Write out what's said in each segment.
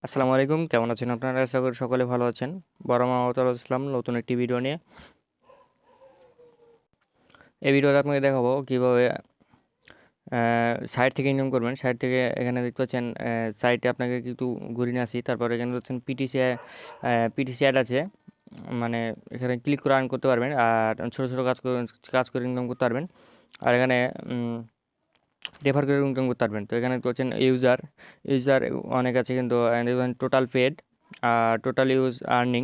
আসসালামু আলাইকুম, কেমন আছেন আপনারা? আশা করি সকলে ভালো আছেন। বড় মাহমুদুল ইসলাম নতুন একটি ভিডিও নিয়ে। এই ভিডিওতে আপনাকে দেখাবো কীভাবে সাইট থেকে ইনকাম করবেন। সাইট থেকে এখানে দেখতে পাচ্ছেন সাইটে আপনাকে একটু ঘুরিয়ে নিয়ে আসি। তারপরে এখানে দেখছেন পিটিসি অ্যাড আছে, মানে এখানে ক্লিক করে আর্ন করতে পারবেন আর ছোটো ছোটো কাজ করে ইনকাম করতে পারবেন। আর এখানে রেফার করে ইনকাম করতে পারবেন। তো এখানে করছেন ইউজার অনেক আছে, কিন্তু টোটাল পেড আর টোটাল ইউজ আর্নিং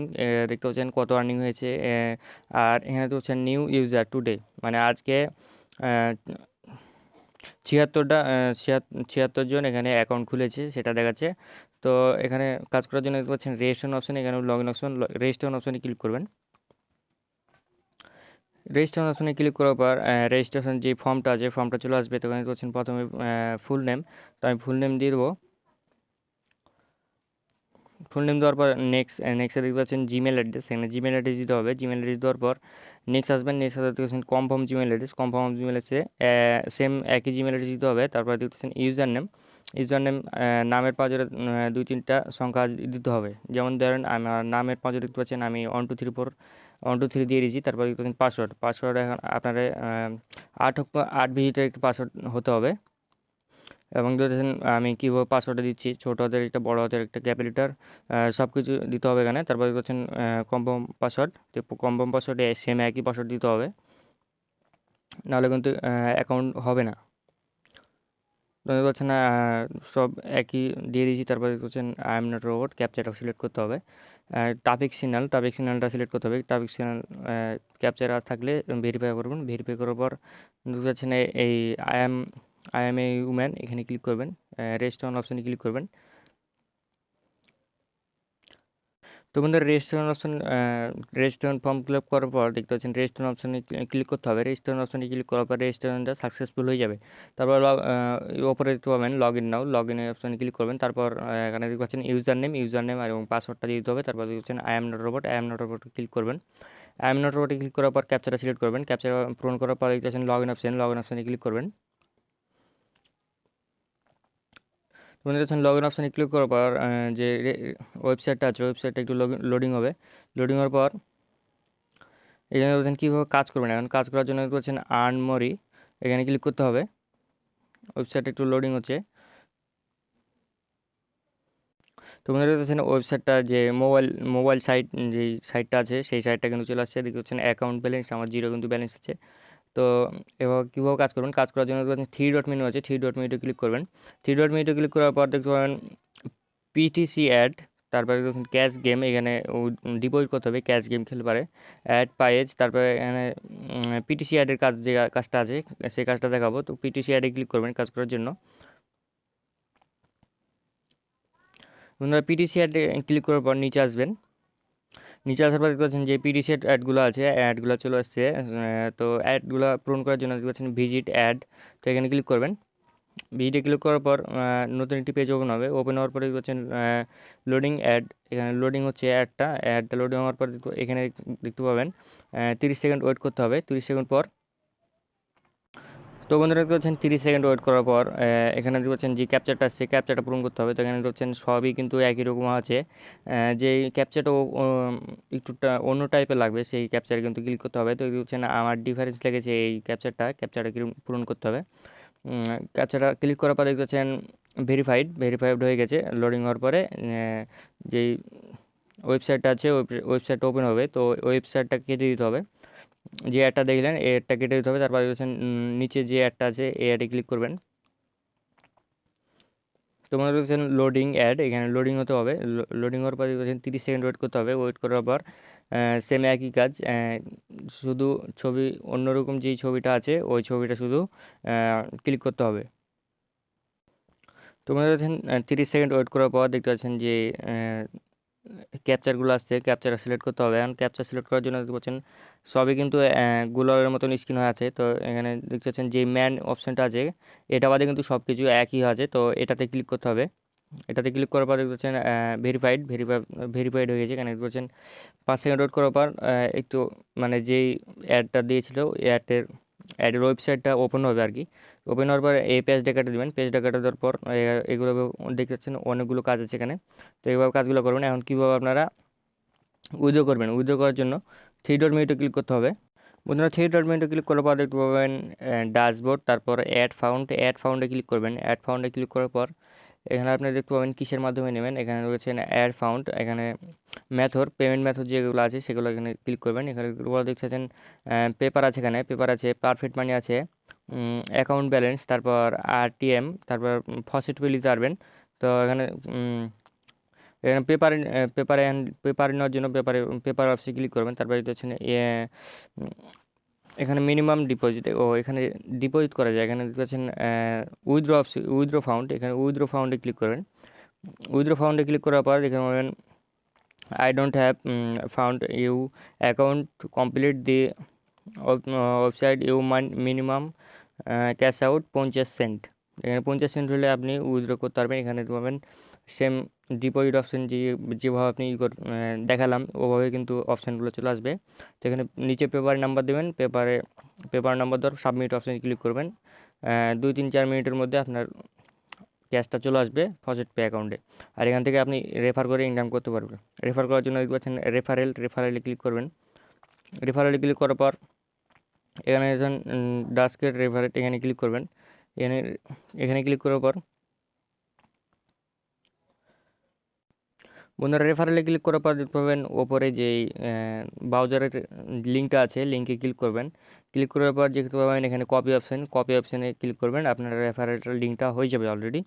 দেখতে পাচ্ছেন কত আর্নিং হয়েছে। আর এখানে তো হচ্ছে নিউ ইউজার টুডে, মানে আজকে 76 জন এখানে অ্যাকাউন্ট খুলেছে সেটা দেখাচ্ছে। তো এখানে কাজ করার জন্য দেখতে পাচ্ছেন রেজিস্ট্রেশন অপশন, এখানে লগ ইন অপশন, রেজিস্ট্রেশন অপশনে ক্লিক করবেন। রেজিস্ট্রেশন অপশনে ক্লিক করার পর রেজিস্ট্রেশন যে ফর্মটা আছে ফর্মটা চলে আসবে। তো এখানে করছেন প্রথমে ফুল নেম, তো আমি ফুল নেম দিয়ে দেবো। ফুল নেম দেওয়ার পর নেক্সটে দেখতে পাচ্ছেন জিমেল অ্যাড্রেস, এখানে জিমেল অ্যাড্রেস দিতে হবে। জিমেল অ্যাড্রেস দেওয়ার পর নেক্সট আসবেন, নেক্সট আসতে দেখছেন কনফার্ম জিমেল অ্যাড্রেসে সেম একই জিমেল অ্যাড্রেস দিতে হবে। তারপর দেখতেছেন ইউজার নেম নামের পাঁচরে 2-3টা সংখ্যা দিতে হবে। যেমন ধরেন আমার নামের পাঁচরে দেখতে পাচ্ছেন আমি 1 2 3 দিয়ে দিয়েছি। তারপর দেখতে পাচ্ছেন পাসওয়ার্ড এখন আপনার 8 ডিজিটের একটি পাসওয়ার্ড হতে হবে। এবং দেখেন আমি কীভাবে পাসওয়ার্ডটা দিচ্ছি, ছোটো হাতের একটা, বড় হাতের একটা, ক্যাপিটাল সব কিছু দিতে হবে এখানে। তারপর দেখছেন কনফার্ম পাসওয়ার্ড, তো কনফার্ম পাসওয়ার্ডে সেম একই পাসওয়ার্ড দিতে হবে, নাহলে কিন্তু অ্যাকাউন্ট হবে না। দেখতে পাচ্ছেন সব একই দিয়ে দিয়েছি। তারপর দেখছেন আই এম নট রোবট, ক্যাপচারটা সিলেক্ট করতে হবে। ট্রাফিক সিগন্যালটা সিলেক্ট করতে হবে। ট্রাফিক সিগন্যাল ক্যাপচার থাকলে ভেরিফাই করবেন। ভেরিফাই করার পর দেখতে পাচ্ছেন এই আই এম এ উম্যান, এখানে ক্লিক করবেন, রেজিস্ট্রেশন অপশানে ক্লিক করবেন। তো বন্ধুরা রেজিস্ট্রেশন ফর্ম ফিল আপ করার পর দেখতে পাচ্ছেন রেজিস্ট্রেশন অপশানে ক্লিক করতে হবে। রেজিস্ট্রেশন অপশানে ক্লিক করার পর রেজিস্ট্রেশনটা সাকসেসফুল হয়ে যাবে। তারপর ওপরে দেখতে পাবেন লগ ইন নাও, লগ ইনের অপশানে ক্লিক করবেন। তারপর এখানে দেখতে পাচ্ছেন ইউজার নেম এবং পাসওয়ার্ডটা দিতে হবে। তারপর দেখতে পাচ্ছেন I am not robot click করবেন। আই এম নট রোবটে ক্লিক করার পর ক্যাপচারটা সিলেক্ট করবেন। ক্যাপচার পূরণ করার পর দেখতে পাচ্ছেন লগ ইন অপশানে ক্লিক করবেন। তোমাদের যখন লগ ইন অপশানে ক্লিক করার পর যে ওয়েবসাইটটা আছে ওয়েবসাইটটা একটু লোডিং হবে। লোডিং হওয়ার পর এখানে বলছেন কীভাবে কাজ করবেন। এখন কাজ করার জন্য বলছেন আর্ন মরি, এখানে ক্লিক করতে হবে। ওয়েবসাইটটা একটু লোডিং হচ্ছে। তোমাদের দেখছেন ওয়েবসাইটটা যে মোবাইল সাইট, যেই সাইটটা আছে সেই সাইটটা কিন্তু চলে আসছে। দেখতে পাচ্ছেন অ্যাকাউন্ট ব্যালেন্স আমার 0 কিন্তু ব্যালেন্স আছে। তো এবার কীভাবে কাজ করবেন, কাজ করার জন্য দেখতে 3 ডট মেনু আছে, 3 ডট মেনুতে ক্লিক করবেন। 3 ডট মেনুতে ক্লিক করার পর দেখতে পাবেন পিটিসি অ্যাড, তারপরে দেখুন ক্যাশ গেম, এখানে ডিপোজিট করতে হবে, ক্যাশ গেম খেলতে পারে। অ্যাড পায়েজ, তারপরে এখানে পিটিসি অ্যাডের যে কাজটা আছে সেই কাজটা দেখাবো। তো পিটিসি অ্যাডে ক্লিক করবেন কাজ করার জন্য। বন্ধুরা পিটিসি অ্যাডে ক্লিক করার পর নিচে আসবেন। নিচে আসার পর দেখতে পাচ্ছেন যে পিটিসি অ্যাডগুলো আছে, অ্যাডগুলো চলে আসছে। তো অ্যাডগুলো পূরণ করার জন্য দেখতে পাচ্ছেন ভিজিট অ্যাড, তো এখানে ক্লিক করবেন। ভিডিও ক্লিক করার পর নতুন একটি পেজ ওপেন হবে। ওপেন হওয়ার পরে দেখতে পাচ্ছেন লোডিং অ্যাড, এখানে লোডিং হচ্ছে অ্যাডটা লোডিং হওয়ার পর এখানে দেখতে পাবেন 30 সেকেন্ড ওয়েট করতে হবে। 30 সেকেন্ড পর, তো বন্ধুরা দেখতে পাচ্ছেন 30 সেকেন্ড ওয়েট করার পর এখানে দেখতে পাচ্ছেন যে ক্যাপচারটা আসছে ক্যাপচারটা পূরণ করতে হবে। তো এখানে দেখতে পাচ্ছেন সবই কিন্তু একই রকম আছে, যে ক্যাপচারটা একটুটা অন্য টাইপের লাগবে সেই ক্যাপচারে কিন্তু ক্লিক করতে হবে। তো দেখতে পাচ্ছেন আমার ডিফারেন্স লেগেছে এই ক্যাপচারটা পূরণ করতে হবে। ক্যাপচারটা ক্লিক করার পর দেখতে পাচ্ছেন ভেরিফাইড হয়ে গেছে। লোডিং হওয়ার পরে যেই ওয়েবসাইটটা আছে ওয়েবসাইটটা ওপেন হবে। তো ওয়েবসাইটটা কেটে দিতে হবে, যে অ্যাডটা দেখলেন এই অ্যাডটা কেটে দিতে হবে। তারপর দেখছেন নিচে যে অ্যাডটা আছে এই অ্যাডে ক্লিক করবেন। তোমাদের দেখছেন লোডিং অ্যাড, এখানে লোডিং হতে হবে। লোডিং হওয়ার পর দেখছেন 30 সেকেন্ড ওয়েট করতে হবে। ওয়েট করার পর সেম একই কাজ, শুধু ছবি অন্যরকম যেই ছবিটা আছে ওই ছবিটা শুধু ক্লিক করতে হবে। তোমরা দেখছেন 30 সেকেন্ড ওয়েট করার পর দেখতে পাচ্ছেন যে ক্যাপচারগুলো আসছে, ক্যাপচারটা সিলেক্ট করতে হবে। এখন ক্যাপচার সিলেক্ট করার জন্য দেখতে পাচ্ছেন সবই কিন্তু গুলারের মতন স্ক্রিন হয়ে আছে। তো এখানে দেখতে পাচ্ছেন যে ম্যান অপশানটা আছে এটা বাদে কিন্তু সব কিছু একই আছে। তো এটাতে ক্লিক করতে হবে। এটাতে ক্লিক করার পর দেখতে পাচ্ছেন ভেরিফাইড হয়ে গেছে। এখানে দেখতে পাচ্ছেন 5 সেকেন্ড ওয়েট করার পর একটু মানে যেই অ্যাডটা দিয়েছিল এই অ্যাডের অ্যাডের ওয়েবসাইটটা ওপেন হবে আর কি। ওপেন হওয়ার পর এই পেজটা কেটে দেবেন, পেজটা কেটে দেওয়ার পর এগুলো দেখতে পাচ্ছেন অনেকগুলো কাজ আছে এখানে। তো এইভাবে কাজগুলো করবেন। এখন কীভাবে আপনারা উইথড্র করবেন, উইথড্র করার জন্য 3 ডট মেনুতে ক্লিক করতে হবে। বন্ধুরা 3 ডট মেনুতে ক্লিক করার পর দেখতে পাবেন ড্যাশবোর্ড, তারপর অ্যাড ফাউন্ডে ক্লিক করবেন। অ্যাড ফাউন্ডে ক্লিক করার পর এখানে আপনি দেখতে পাবেন কিসের মাধ্যমে নেবেন, এখানে রয়েছে অ্যাড ফাউন্ড, এখানে মেথড পেমেন্ট মেথড যেগুলো আছে সেগুলো এখানে ক্লিক করবেন। এখানে দেখছেন পেপার আছে, এখানে পেপার আছে, পারফেক্ট মানি আছে, অ্যাকাউন্ট ব্যালেন্স, তারপর আরটিএম, তারপর ফসেট পে নিতে পারবেন। তো এখানে এখানে পেপারে নেওয়ার জন্য পেপার অপশে ক্লিক করবেন। তারপরে দেখতে পাচ্ছেন এখানে মিনিমাম ডিপোজিট, এখানে ডিপোজিট করা যায়। এখানে দেখতে পাচ্ছেন উইথড্র ফাউন্ড, এখানে উইথড্র ফাউন্ডে ক্লিক করবেন। উইথড্র ফাউন্ডে ক্লিক করার পর এখানে পাবেন I don't have fund you account complete the website you minimum cash out 50 cent. এখানে 50 সেন্ট হলে আপনি উইথড্র করতে পারবেন। এখানে পাবেন সেম ডিপোজিট অপশন, যেভাবে আপনি দেখালাম ওভাবে কিন্তু অপশানগুলো চলে আসবে। তো এখানে নিচে পেপার নাম্বার দেবেন, পেপার নাম্বার ধর সাবমিট অপশানে ক্লিক করবেন। 2-3-4 মিনিটের মধ্যে আপনার ক্যাশটা চলে আসবে ফসেট পে অ্যাকাউন্টে। আর এখান থেকে আপনি রেফার করে ইনকাম করতে পারবেন। রেফার করার জন্য দেখতে পাচ্ছেন রেফারেলে ক্লিক করবেন। রেফারেলে ক্লিক করার পর এখানে যখন ডাস্কের রেফারেট এখানে ক্লিক করবেন। এখানে ক্লিক করার পর বন্ধুরা রেফারেলে ক্লিক করার পর দেখতে পাবেন ওপরে যেই ব্রাউজারের লিঙ্কটা আছে, লিঙ্কে ক্লিক করবেন। ক্লিক করার পর দেখতে পাবেন এখানে কপি অপশানে ক্লিক করবেন। আপনার রেফারেল লিঙ্কটা হয়ে যাবে অলরেডি।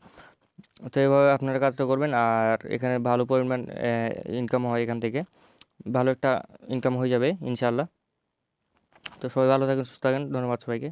তো এইভাবে আপনারা কাজটা করবেন। আর এখানে ভালো পরিমাণ ইনকাম হয়, এখান থেকে ভালো একটা ইনকাম হয়ে যাবে ইনশাআল্লাহ। তো সবাই ভালো থাকেন, সুস্থ থাকেন, ধন্যবাদ সবাইকে।